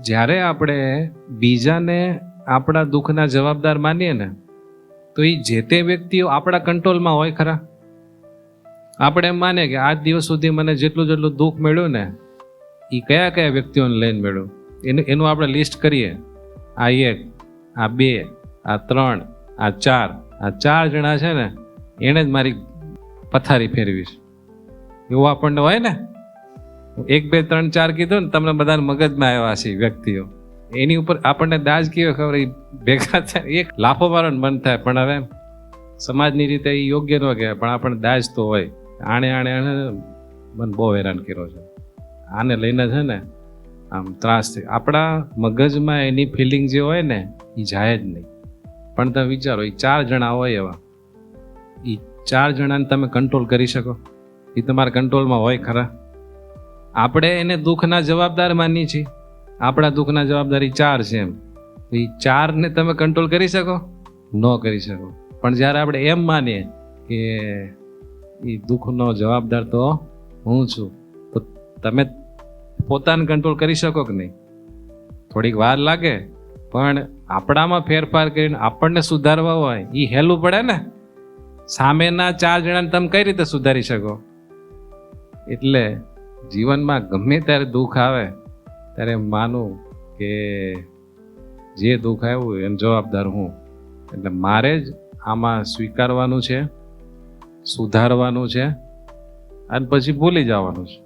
જ્યારે આપણે બીજાને આપણા દુઃખના જવાબદાર માનીએ ને, તો એ જે તે વ્યક્તિઓ આપણા કંટ્રોલમાં હોય ખરા? આપણે એમ માને કે આજ દિવસ સુધી મને જેટલું દુઃખ મળ્યું ને, એ કયા કયા વ્યક્તિઓને લઈને મળ્યું, એનું આપણે લિસ્ટ કરીએ. આ 1, આ 2, આ 3, આ 4, આ 4 જણા છે ને, એણે જ મારી પથારી ફેરવી છે, એવું આપણને હોય ને. 1, 2, 3, 4 કીધું ને, તમને બધાને મગજમાં આવ્યા છે વ્યક્તિઓ. એની ઉપર આપણને દાજ કેવો ખબર, એ ભેગા થાય એક લાફો મારવાનું મન થાય. પણ હવે સમાજની રીતે એ યોગ્ય ન કહેવાય, પણ આપણને દાજ તો હોય. આણે મને બહુ હેરાન કર્યો છે, આને લઈને છે ને આમ ત્રાસ થઈ. આપણા મગજમાં એની ફિલિંગ જે હોય ને, એ જાય જ નહીં. પણ તમે વિચારો, એ 4 જણા હોય એવા, એ 4 જણાને તમે કંટ્રોલ કરી શકો? એ તમારા કંટ્રોલમાં હોય ખરા? આપણે એને દુઃખના જવાબદાર માનીએ છીએ. આપણા દુઃખના જવાબદારી 4 છે એમ. એ 4ને તમે કંટ્રોલ કરી શકો? ન કરી શકો. પણ જ્યારે આપણે એમ માનીએ કે એ દુઃખનો જવાબદાર તો હું છું, તો તમે પોતાને કંટ્રોલ કરી શકો કે નહીં? થોડીક વાર લાગે, પણ આપણામાં ફેરફાર કરીને આપણને સુધારવા હોય, એ હેલું પડે ને. સામેના 4 જણાને તમે કઈ રીતે સુધારી શકો? એટલે જીવનમાં ગમે ત્યારે દુઃખ આવે ત્યારે માનું કે જે દુઃખ આવ્યું એનો જવાબદાર હું. એટલે મારે જ આમાં સ્વીકારવાનું છે, સુધારવાનું છે, અને પછી ભૂલી જવાનું છે.